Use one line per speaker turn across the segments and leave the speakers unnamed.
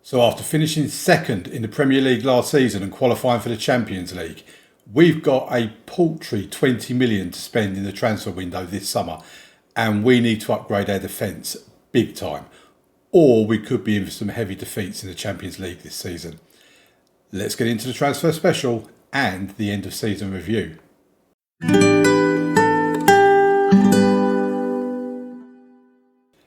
So after finishing second in the Premier League last season and qualifying for the Champions League, we've got a paltry 20 million to spend in the transfer window this summer, and we need to upgrade our defence big time, or we could be in for some heavy defeats in the Champions League this season. Let's get into the transfer special and the end of season review.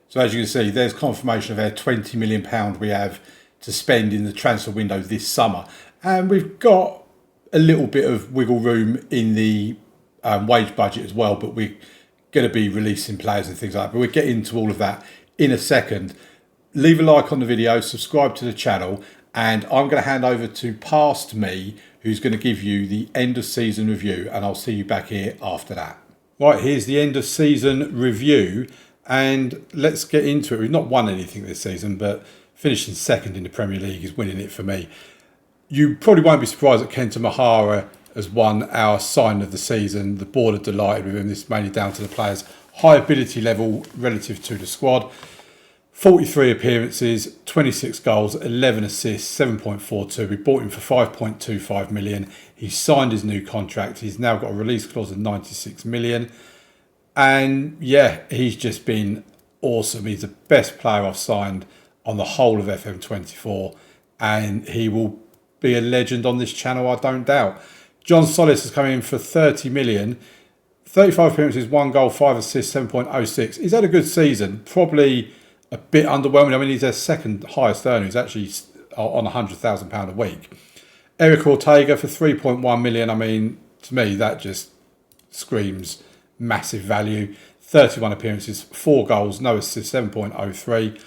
So as you can see, there's confirmation of our £20 million we have to spend in the transfer window this summer. And we've got a little bit of wiggle room in the wage budget as well, but we're going to be releasing players and things like that. But we'll get into all of that in a second. Leave a like on the video, subscribe to the channel, and I'm going to hand over to Past Me, who's going to give you the end of season review, and I'll see you back here after that. Right, here's the end of season review. And let's get into it. We've not won anything this season, but finishing second in the Premier League is winning it for me. You probably won't be surprised that Kenta Mahara has won our sign of the season. The board are delighted with him. This is mainly down to the player's high ability level relative to the squad. 43 appearances, 26 goals, 11 assists, 7.42. We bought him for 5.25 million. He's signed his new contract. He's now got a release clause of 96 million. And yeah, he's just been awesome. He's the best player I've signed on the whole of FM24, and he will be a legend on this channel, I don't doubt. John Solis is coming in for 30 million, 35 appearances, 1 goal, 5 assists, 7.06. He's had a good season, probably a bit underwhelming. I mean, he's their second highest earner. He's actually on £100,000 a week. Eric Ortega for 3.1 million. I mean, to me, that just screams massive value. 31 appearances, 4 goals, no assists, 7.03.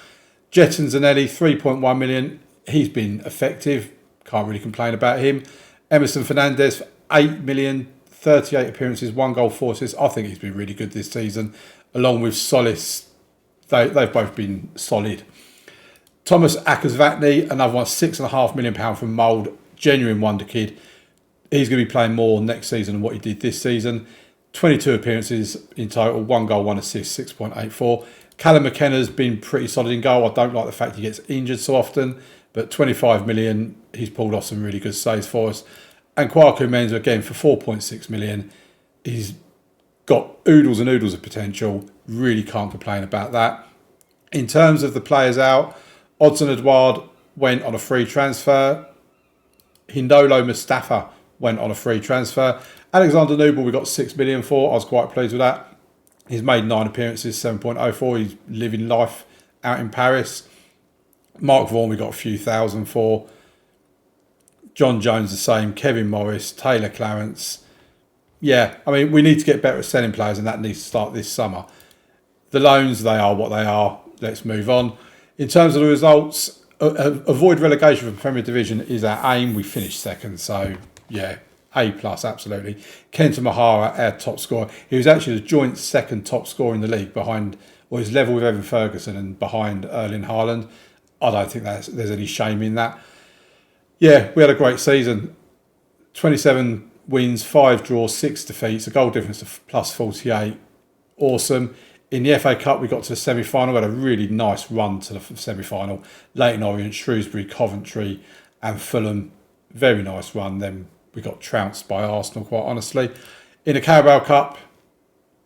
Jetton Zanelli, 3.1 million. He's been effective. Can't really complain about him. Emerson Fernandez for 8 million, 38 appearances, 1 goal, 4 assists. I think he's been really good this season. Along with Solis, they've both been solid. Thomas Akasvatny, another one, £6.5 million from Mould. Genuine wonder kid. He's going to be playing more next season than what he did this season. 22 appearances in total, 1 goal, 1 assist, 6.84. Callum McKenna's been pretty solid in goal. I don't like the fact he gets injured so often, but 25 million, he's pulled off some really good saves for us. And Kwaku Mensah, again, for 4.6 million. He's got oodles and oodles of potential. Really can't complain about that. In terms of the players out, Odson Edouard went on a free transfer. Hindolo Mustafa went on a free transfer. Alexander Nubel we got 6 million for. I was quite pleased with that. He's made 9 appearances, 7.04. He's living life out in Paris. Mark Vaughan we got a few thousand for. John Jones the same. Kevin Morris, Taylor Clarence. Yeah, I mean, we need to get better at selling players, and that needs to start this summer. The loans, they are what they are. Let's move on. In terms of the results, avoid relegation from Premier Division is our aim. We finished second, so yeah, A+, absolutely. Kenta Mahara, our top scorer. He was actually the joint second top scorer in the league behind, or he's level with Evan Ferguson and behind Erling Haaland. I don't think there's any shame in that. Yeah, we had a great season. 27 wins, 5 draws, 6 defeats, a goal difference of plus 48. Awesome. In the FA Cup, we got to the semi-final. We had a really nice run to the semi-final. Leyton Orient, Shrewsbury, Coventry and Fulham. Very nice run. Then we got trounced by Arsenal, quite honestly. In the Carabao Cup,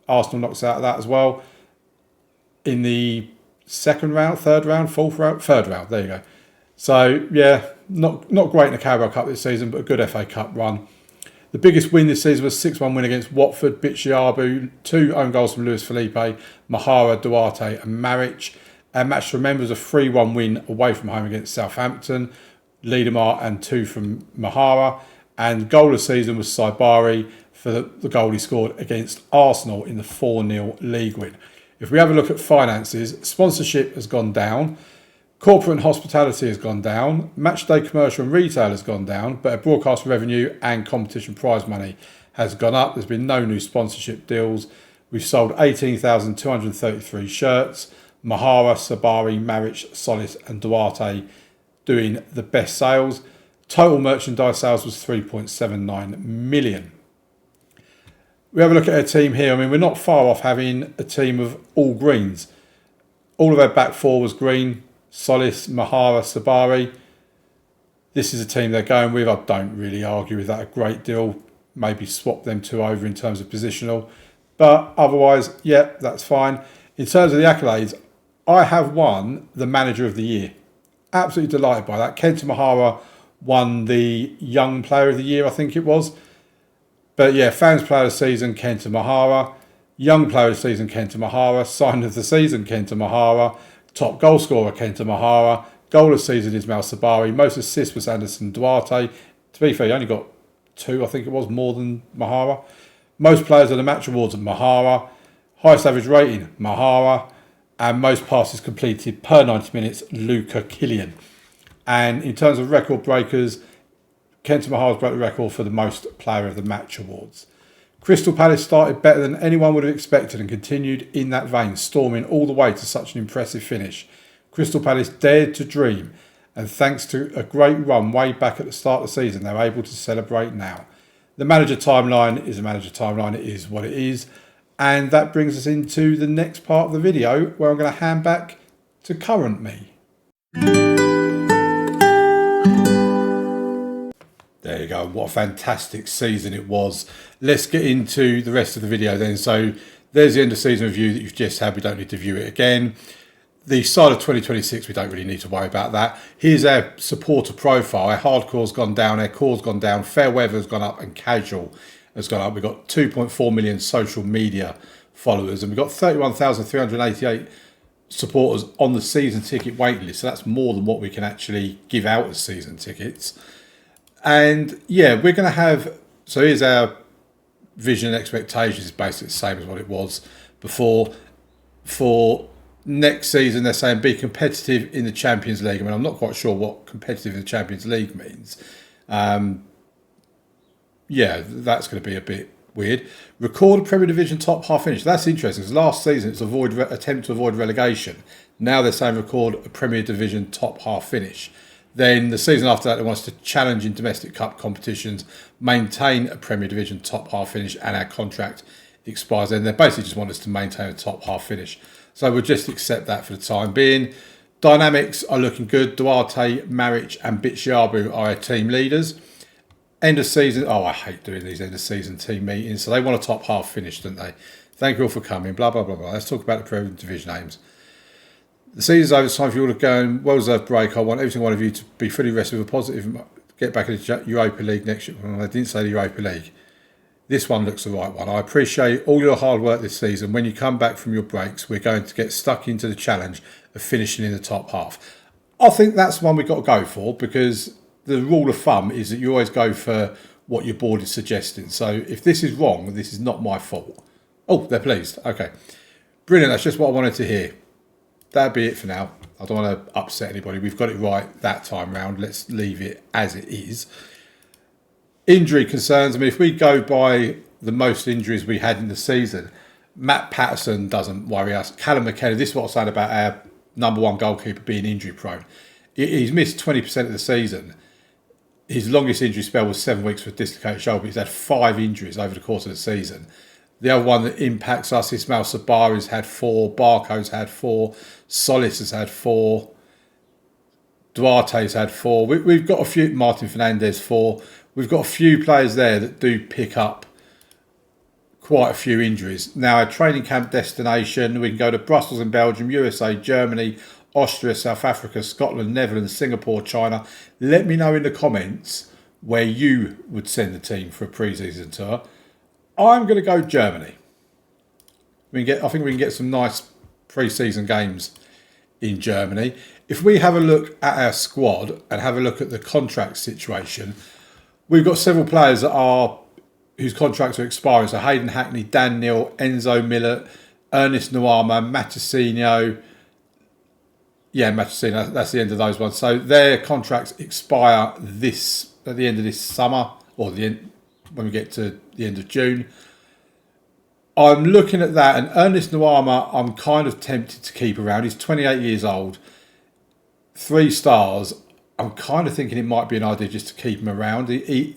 Arsenal knocks out of that as well. In the second round, third round, third round, there you go. So, yeah, not great in the Carabao Cup this season, but a good FA Cup run. The biggest win this season was 6-1 win against Watford, Bichiabu, 2 own goals from Luis Felipe, Mahara, Duarte and Maric. Our match to remember was a 3-1 win away from home against Southampton, Liedemar and 2 from Mahara. And goal of the season was Saibari for the goal he scored against Arsenal in the 4-0 league win. If we have a look at finances, sponsorship has gone down. Corporate and hospitality has gone down. Matchday commercial and retail has gone down, but our broadcast revenue and competition prize money has gone up. There's been no new sponsorship deals. We've sold 18,233 shirts. Mahara, Sabari, Maric, Solis and Duarte doing the best sales. Total merchandise sales was 3.79 million. We have a look at our team here. I mean, we're not far off having a team of all greens. All of our back four was green. Solis, Mahara, Sabari. This is a team they're going with. I don't really argue with that a great deal. Maybe swap them two over in terms of positional. But otherwise, yeah, that's fine. In terms of the accolades, I have won the Manager of the Year. Absolutely delighted by that. Kenta Mahara won the Young Player of the Year, I think it was. But yeah, Fans Player of the Season, Kenta Mahara. Young Player of the Season, Kenta Mahara. Sign of the Season, Kenta Mahara. Top Goal Scorer, Kenta Mahara. Goal of the Season, Ismail Sabari. Most assists was Anderson Duarte. To be fair, he only got 2, I think it was, more than Mahara. Most Players of the Match Awards, Mahara. Highest average rating, Mahara. And most passes completed per 90 minutes, Luca Killian. And in terms of record breakers, Kenta Mahara's broke the record for the most Player of the Match awards. Crystal Palace started better than anyone would have expected and continued in that vein, storming all the way to such an impressive finish. Crystal Palace dared to dream, and thanks to a great run way back at the start of the season, they're able to celebrate now. The manager timeline is a manager timeline, it is what it is. And that brings us into the next part of the video, where I'm going to hand back to current me. There you go, what a fantastic season it was. Let's get into the rest of the video then. So there's the end of season review that you've just had. We don't need to view it again. The start of 2026, we don't really need to worry about that. Here's our supporter profile. Our hardcore's gone down, our core's gone down, fair weather's gone up, and casual has gone up. We've got 2.4 million social media followers, and we've got 31,388 supporters on the season ticket waiting list. So that's more than what we can actually give out as season tickets. And yeah, we're going to have, so here's our vision and expectations, is basically the same as what it was before. For next season, they're saying be competitive in the Champions League. I mean, I'm not quite sure what competitive in the Champions League means. Yeah, that's going to be a bit weird. Record a Premier Division top half finish. That's interesting, because last season it's attempt to avoid relegation. Now they're saying record a Premier Division top half finish. Then the season after that, they want us to challenge in domestic cup competitions, maintain a Premier Division top half finish, and our contract expires. And they basically just want us to maintain a top half finish. So we'll just accept that for the time being. Dynamics are looking good. Duarte, Maric, and Bitshiabu are our team leaders. End of season. Oh, I hate doing these end of season team meetings. So they want a top half finish, don't they? Thank you all for coming. Blah, blah, blah, blah. Let's talk about the Premier Division aims. The season's over. It's time for you all to go and well-deserved break. I want every single one of you to be fully rested with a positive, get back in the Europa League next year. Well, I didn't say the Europa League. This one looks the right one. I appreciate all your hard work this season. When you come back from your breaks, we're going to get stuck into the challenge of finishing in the top half. I think that's one we've got to go for, because the rule of thumb is that you always go for what your board is suggesting. So if this is wrong, this is not my fault. Oh, they're pleased. Okay. Brilliant. That's just what I wanted to hear. That'd be it for now. I don't want to upset anybody. We've got it right that time round. Let's leave it as it is. Injury concerns. I mean, if we go by the most injuries we had in the season, Matt Patterson doesn't worry us. Callum McKenna, this is what I was saying about our number one goalkeeper being injury prone. He's missed 20% of the season. His longest injury spell was 7 weeks for a dislocated shoulder. He's had 5 injuries over the course of the season. The other one that impacts us, Ismail Sabari's had 4, Barco's had 4, Solis has had 4, Duarte's had 4. We've got a few, Martin Fernandez 4. We've got a few players there that do pick up quite a few injuries. Now, our training camp destination, we can go to Brussels in Belgium, USA, Germany, Austria, South Africa, Scotland, Netherlands, Singapore, China. Let me know in the comments where you would send the team for a pre-season tour. I'm going to go Germany. I think we can get some nice pre-season games in Germany. If we have a look at our squad and have a look at the contract situation, we've got several players whose contracts are expiring. So Hayden Hackney, Dan Neal, Enzo Miller, Ernest Nuama, Matosino. Yeah, Matosino, that's the end of those ones. So their contracts expire at the end of this summer, or when we get to the end of June. I'm looking at that, and Ernest Nuama, I'm kind of tempted to keep around. He's 28 years old, 3 stars. I'm kind of thinking it might be an idea just to keep him around. He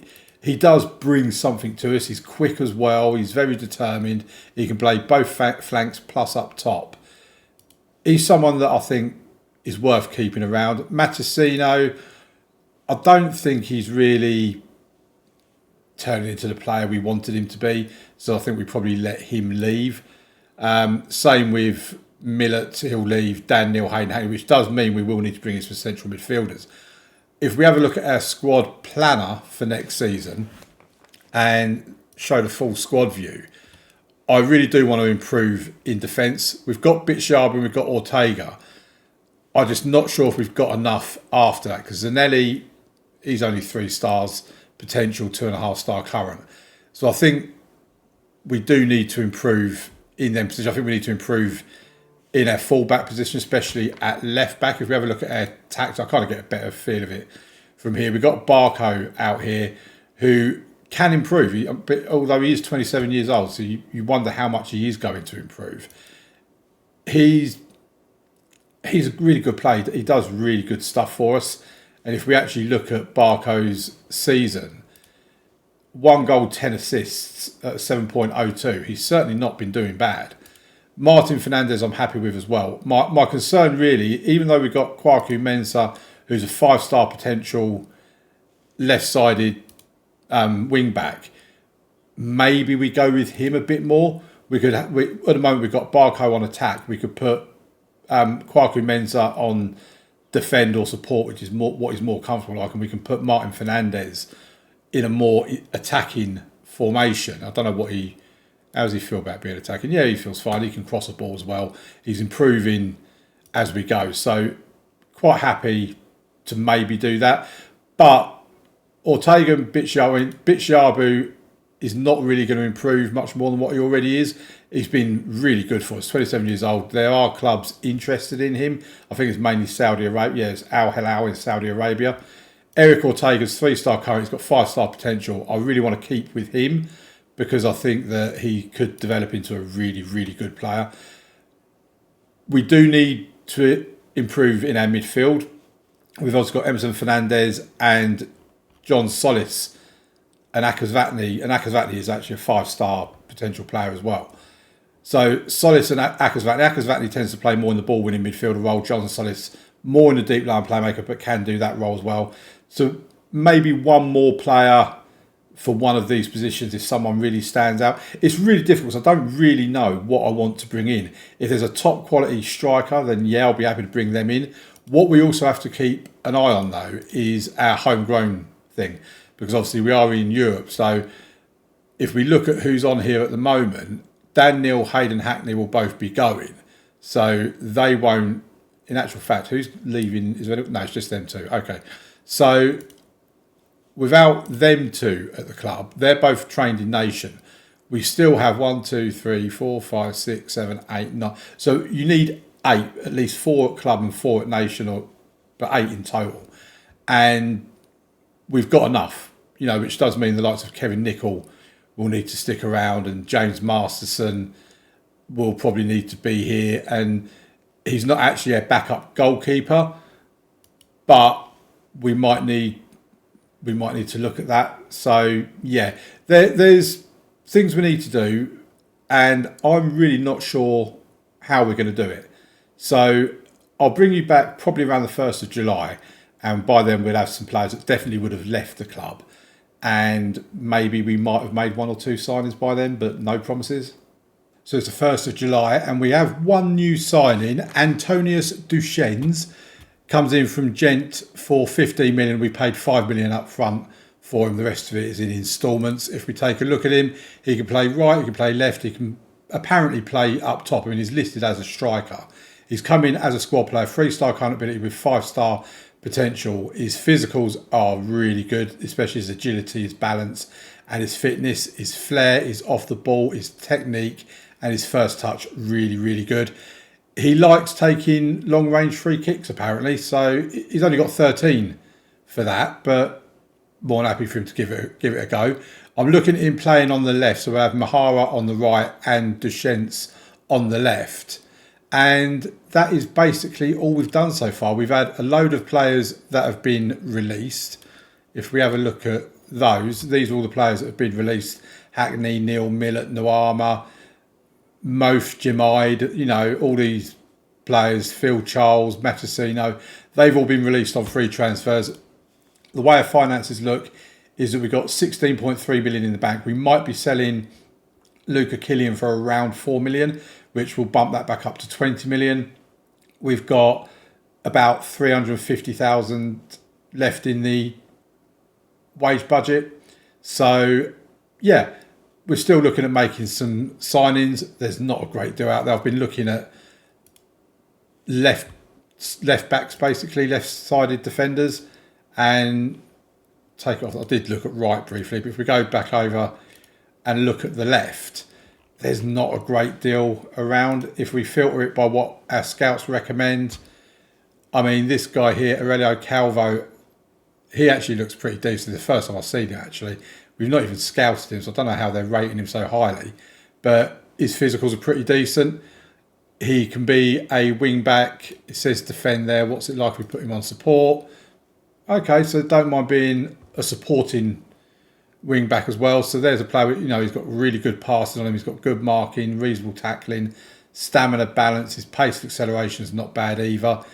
does bring something to us. He's quick as well. He's very determined. He can play both flanks plus up top. He's someone that I think is worth keeping around. Matosino, I don't think he's really turning into the player we wanted him to be, so I think we probably let him leave. Same with Millett, he'll leave. Dan Neil, Hayden, which does mean we will need to bring in some central midfielders. If we have a look at our squad planner for next season and show the full squad view, I really do want to improve in defence. We've got Bitshabe and we've got Ortega. I'm just not sure if we've got enough after that, because Zanelli, he's only 3 stars, potential 2.5 star current. So I think we do need to improve in them positions. I think we need to improve in our full-back position, especially at left-back. If we have a look at our tactics, I kind of get a better feel of it from here. We've got Barco out here who can improve, although he is 27 years old, so you wonder how much he is going to improve. He's a really good player. He does really good stuff for us. And if we actually look at Barco's season, 1 goal, 10 assists at 7.02, he's certainly not been doing bad. Martin Fernandez I'm happy with as well. My concern really, even though we've got Kwaku Mensah, who's a 5-star potential left-sided wing back, maybe we go with him a bit more. At the moment we've got Barco on attack. We could put Kwaku Mensah on defend or support, which is what he's more comfortable like, and we can put Martin Fernandez in a more attacking formation. I don't know how does he feel about being attacking? Yeah, he feels fine. He can cross the ball as well. He's improving as we go. So quite happy to maybe do that. But Ortega and Bitshabe is not really going to improve much more than what he already is. He's been really good for us, 27 years old. There are clubs interested in him. I think it's mainly Saudi Arabia. Yeah, it's Al Hilal in Saudi Arabia. Eric Ortega's 3-star current. He's got 5-star potential. I really want to keep with him because I think that he could develop into a really, really good player. We do need to improve in our midfield. We've also got Emerson Fernandez and John Solis and Akazvatni. And Akazvatni is actually a 5-star potential player as well. So Solis and Akazvatni tends to play more in the ball-winning midfielder role. John Solis more in the deep line playmaker, but can do that role as well. So maybe one more player for one of these positions if someone really stands out. It's really difficult because I don't really know what I want to bring in. If there's a top quality striker, then yeah, I'll be happy to bring them in. What we also have to keep an eye on though is our homegrown thing, because obviously we are in Europe. So if we look at who's on here at the moment, Dan Neil, Hayden Hackney will both be going. So they won't, in actual fact, who's leaving? No, it's just them two. Okay. So without them two at the club, they're both trained in nation. We still have 1, 2, 3, 4, 5, 6, 7, 8, 9. So you need 8, at least 4 at club and 4 at nation, but 8 in total. And we've got enough, which does mean the likes of Kevin Nicol will need to stick around, and James Masterson will probably need to be here. And he's not actually a backup goalkeeper, but we might need to look at that. So yeah, there's things we need to do, and I'm really not sure how we're going to do it. So I'll bring you back probably around the 1st of July, and by then we'll have some players that definitely would have left the club, and maybe we might have made 1 or 2 signings by then, but no promises. So it's the 1st of July, and we have one new signing. Antonius Duchesnes comes in from Gent for 15 million. We paid 5 million up front for him. The rest of it is in instalments. If we take a look at him, he can play right, he can play left, he can apparently play up top. I mean, he's listed as a striker. He's come in as a squad player, 3-star current ability with 5-star potential. His physicals are really good, especially his agility, his balance, and his fitness, his flair, his off the ball, his technique, and his first touch, really, really good. He likes taking long-range free kicks, apparently, so he's only got 13 for that, but more than happy for him to give it a go. I'm looking at him playing on the left, so we have Mahara on the right and Duchesnes on the left. And that is basically all we've done so far. We've had a load of players that have been released. If we have a look at those, these are all the players that have been released. Hackney, Neil, Millett, Noama, Mof, Jemaid, all these players, Phil Charles, Matosino, they've all been released on free transfers. The way our finances look is that we've got 16.3 million in the bank. We might be selling Luca Killian for around 4 million, which will bump that back up to 20 million. We've got about 350,000 left in the wage budget. So, yeah, we're still looking at making some signings. There's not a great deal out there. I've been looking at left backs, basically, left-sided defenders, and take off. I did look at right briefly, but if we go back over and look at the left, there's not a great deal around. If we filter it by what our scouts recommend, I mean, this guy here, Aurelio Calvo, he actually looks pretty decent. The first time I've seen it, actually. We've not even scouted him, so I don't know how they're rating him so highly. But his physicals are pretty decent. He can be a wing back. It says defend there. What's it like if we put him on support? Okay, so don't mind being a supporting wing back as well. So there's a player, you know, he's got really good passing on him. He's got good marking, reasonable tackling, stamina, balance. His pace and acceleration is not bad either.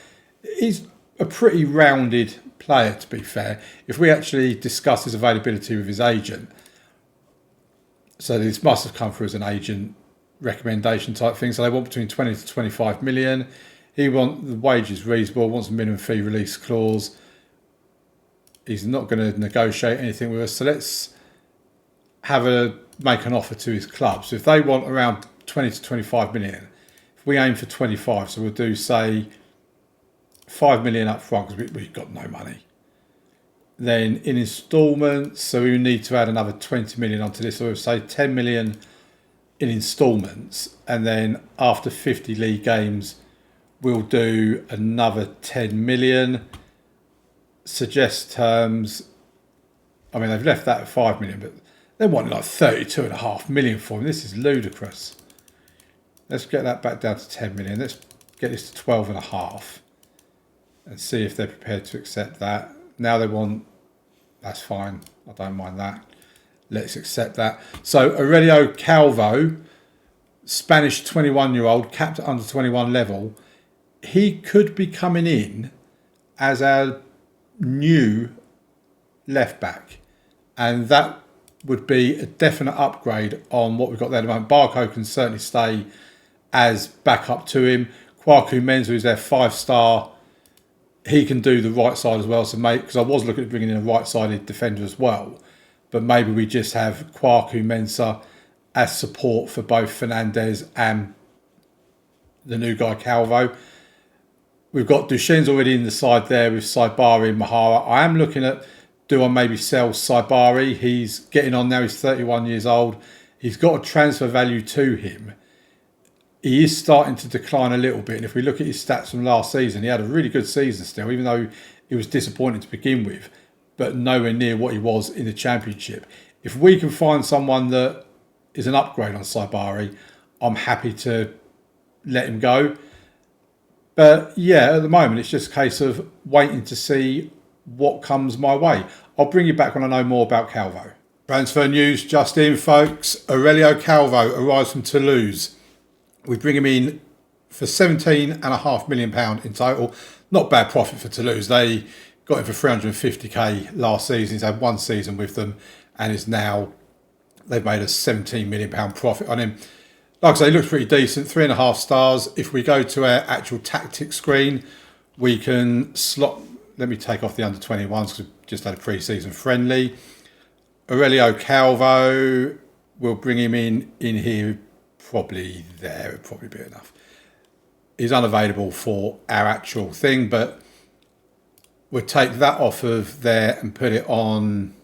He's a pretty rounded player, to be fair. If we actually discuss his availability with his agent, so this must have come through as an agent recommendation type thing. So they want between 20 to 25 million. The wage is reasonable, wants a minimum fee release clause. He's not going to negotiate anything with us. So let's make an offer to his club. So if they want around 20 to 25 million, if we aim for 25, so we'll do, say, 5 million up front because we've got no money. Then in instalments, so we need to add another 20 million onto this. So we'll say 10 million in instalments. And then after 50 league games, we'll do another 10 million. Suggest terms. I mean, they've left that at 5 million, but they want like 32.5 million for him. This is ludicrous. Let's get that back down to 10 million. Let's get this to 12.5 and see if they're prepared to accept that. Now they want, that's fine. I don't mind that. Let's accept that. So Aurelio Calvo, Spanish 21-year-old, capped at under 21 level. He could be coming in as our new left back, and that would be a definite upgrade on what we've got there at the moment. Barco can certainly stay as backup to him. Kwaku Mensah, who's their 5-star, he can do the right side as well. So, because I was looking at bringing in a right-sided defender as well, but maybe we just have Kwaku Mensah as support for both Fernandez and the new guy Calvo. We've got Duchenne's already in the side there with Saibari and Mahara. I am looking at, do I maybe sell Saibari? He's getting on now. He's 31 years old. He's got a transfer value to him. He is starting to decline a little bit. And if we look at his stats from last season, he had a really good season still, even though it was disappointing to begin with, but nowhere near what he was in the Championship. If we can find someone that is an upgrade on Saibari, I'm happy to let him go. But yeah, at the moment, it's just a case of waiting to see what comes my way. I'll bring you back when I know more about Calvo. Transfer news just in, folks. Aurelio Calvo arrives from Toulouse. We bring him in for £17.5 million in total. Not bad profit for Toulouse. They got him for 350k last season. He's had one season with them and is now, they've made a £17 million profit on him. Like I say, he looks pretty decent, 3.5 stars. If we go to our actual tactics screen, we can slot, let me take off the under 21s because we've just had a pre-season friendly. Aurelio Calvo, we'll bring him in here, probably there, it'll probably be enough. He's unavailable for our actual thing, but we'll take that off of there and put it on,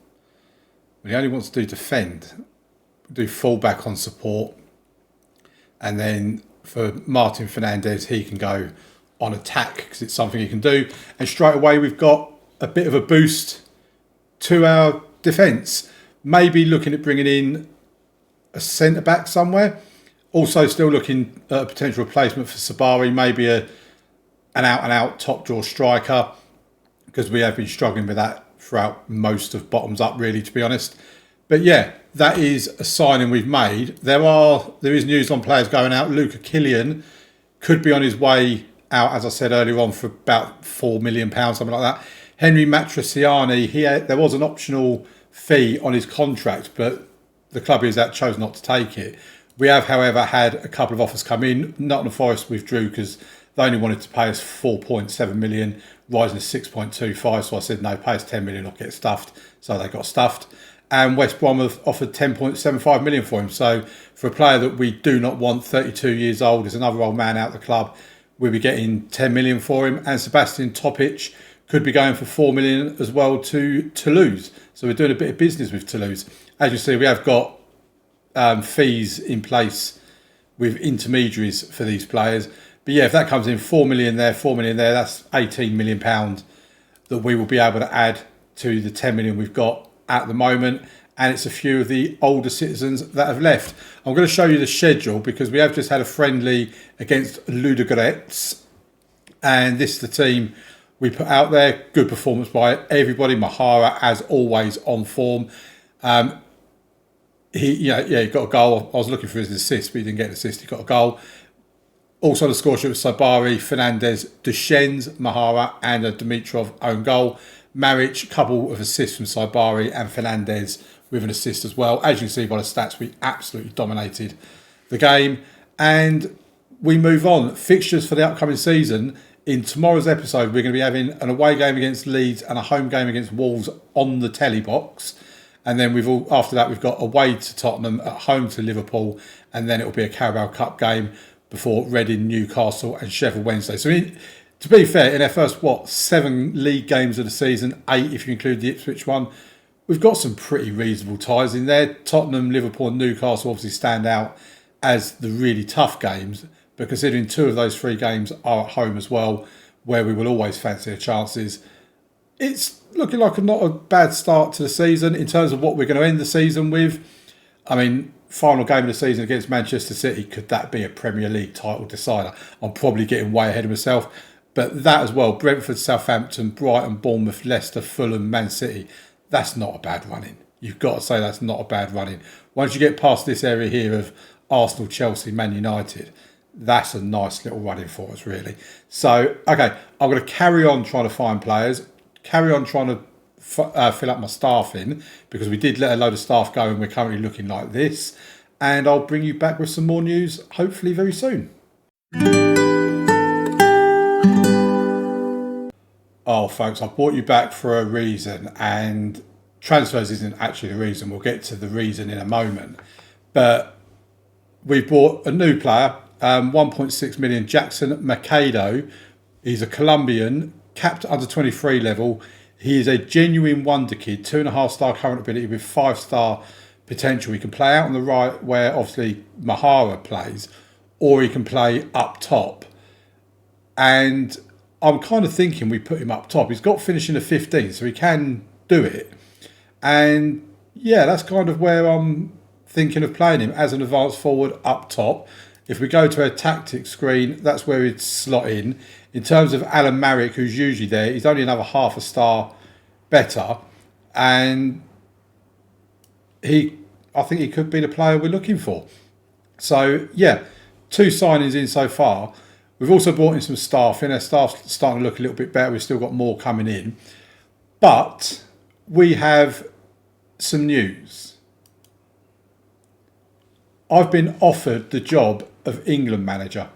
well, he only wants to do defend, we'll do fullback on support. And then for Martin Fernandez, he can go on attack because it's something he can do. And straight away, we've got a bit of a boost to our defence. Maybe looking at bringing in a centre-back somewhere. Also still looking at a potential replacement for Sabari. Maybe an out-and-out top-draw striker, because we have been struggling with that throughout most of bottoms up, really, to be honest. But yeah, that is a signing we've made. There is news on players going out. Luca Killian could be on his way out, as I said earlier on, for about £4 million, something like that. Henry Matriciani, there was an optional fee on his contract, but the club he was at chose not to take it. We have, however, had a couple of offers come in. Nottingham Forest withdrew because they only wanted to pay us 4.7 million, rising to 6.25. So I said, no, pay us 10 million, I'll get stuffed. So they got stuffed. And West Brom have offered 10.75 million for him. So for a player that we do not want, 32 years old, is another old man out the club, we'll be getting 10 million for him. And Sebastian Topic could be going for 4 million as well to Toulouse. So we're doing a bit of business with Toulouse. As you see, we have got fees in place with intermediaries for these players. But yeah, if that comes in, 4 million there, 4 million there, that's £18 million that we will be able to add to the 10 million we've got at the moment. And it's a few of the older citizens that have left. I'm going to show you the schedule because we have just had a friendly against Ludogorets. And this is the team we put out there. Good performance by everybody. Mahara, as always, on form. He got a goal. I was looking for his assist, but he didn't get an assist. He got a goal. Also on the score sheet was Sabari, Fernandez, Duchesnes, Mahara, and a Dimitrov own goal. Maric, couple of assists from Sabari, and Fernandez with an assist as well. As you can see by the stats, we absolutely dominated the game. And we move on. Fixtures for the upcoming season. In tomorrow's episode, we're going to be having an away game against Leeds and a home game against Wolves on the telly box. And then after that, we've got away to Tottenham, at home to Liverpool, and then it'll be a Carabao Cup game before Reading, Newcastle and Sheffield Wednesday. So to be fair, in our first, 7 league games of the season, 8 if you include the Ipswich one, we've got some pretty reasonable ties in there. Tottenham, Liverpool and Newcastle obviously stand out as the really tough games, but considering 2 of those 3 games are at home as well, where we will always fancy our chances, it's looking like not a bad start to the season in terms of what we're going to end the season with. I mean, final game of the season against Manchester City, could that be a Premier League title decider? I'm probably getting way ahead of myself. But that as well, Brentford, Southampton, Brighton, Bournemouth, Leicester, Fulham, Man City, that's not a bad running. You've got to say that's not a bad running. Once you get past this area here of Arsenal, Chelsea, Man United, that's a nice little running for us, really. So, okay, I'm going to carry on trying to find players, carry on trying to fill up my staff in, because we did let a load of staff go and we're currently looking like this. And I'll bring you back with some more news, hopefully very soon. Oh, folks, I brought you back for a reason, and transfers isn't actually the reason. We'll get to the reason in a moment. But we bought a new player, 1.6 million, Jackson Macedo. He's a Colombian, capped under 23 level. He is a genuine wonder kid, 2.5-star current ability with 5-star potential. He can play out on the right where obviously Mahara plays, or he can play up top. And I'm kind of thinking we put him up top. He's got finishing of 15, so he can do it. And yeah, that's kind of where I'm thinking of playing him, as an advanced forward up top. If we go to a tactics screen, that's where he'd slot in. In terms of Alan Maric, who's usually there, he's only another 0.5 star better. And I think he could be the player we're looking for. So yeah, 2 signings in so far. We've also brought in some staff in. Our staff's starting to look a little bit better. We've still got more coming in. But we have some news. I've been offered the job of England manager,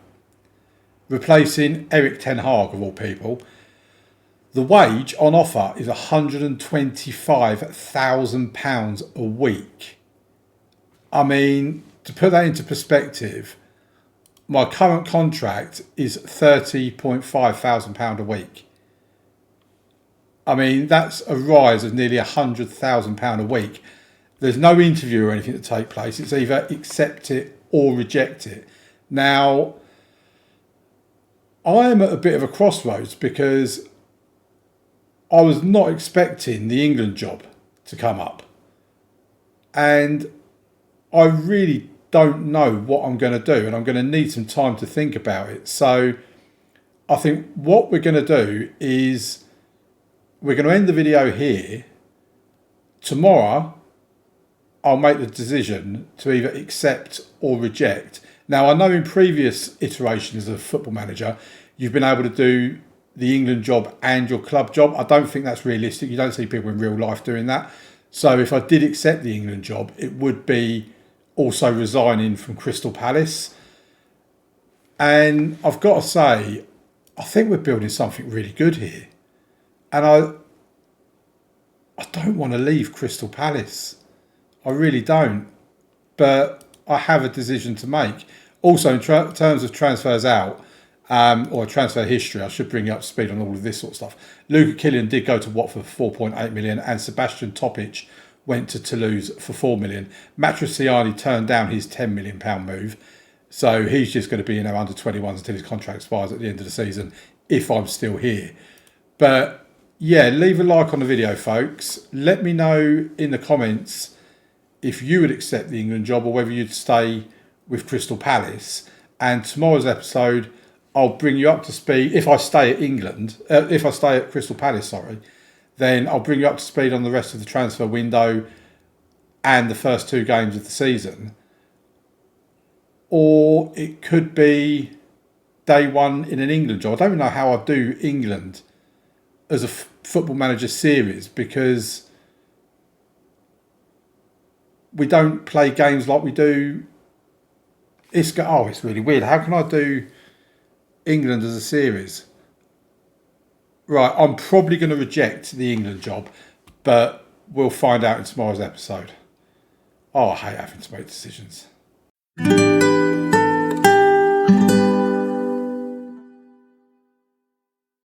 replacing Eric Ten Hag of all people. The wage on offer is £125,000 a week. I mean, to put that into perspective, my current contract is £30,500 a week. I mean, that's a rise of nearly £100,000 a week. There's no interview or anything to take place. It's either accept it or reject it. Now, I am at a bit of a crossroads because I was not expecting the England job to come up. And I really don't know what I'm going to do, and I'm going to need some time to think about it. So I think what we're going to do is we're going to end the video here. Tomorrow, I'll make the decision to either accept or reject. Now, I know in previous iterations of Football Manager, you've been able to do the England job and your club job. I don't think that's realistic. You don't see people in real life doing that. So if I did accept the England job, it would be also resigning from Crystal Palace. And I've got to say, I think we're building something really good here. And I don't want to leave Crystal Palace. I really don't. But I have a decision to make. Also, in terms of transfers out, or transfer history, I should bring you up to speed on all of this sort of stuff. Luca Killian did go to Watford for 4.8 million, and Sebastian Topic went to Toulouse for 4 million. Matriciani turned down his £10 million move, so he's just going to be in our under 21s until his contract expires at the end of the season, if I'm still here. But yeah, leave a like on the video, folks. Let me know in the comments if you would accept the England job or whether you'd stay with Crystal Palace. And tomorrow's episode, I'll bring you up to speed. If I stay at Crystal Palace, then I'll bring you up to speed on the rest of the transfer window and the first 2 games of the season. Or it could be day one in an England job. I don't even know how I'd do England as a football manager series, because we don't play games like we do. It's really weird. How can I do England as a series? Right, I'm probably going to reject the England job, but we'll find out in tomorrow's episode. Oh, I hate having to make decisions.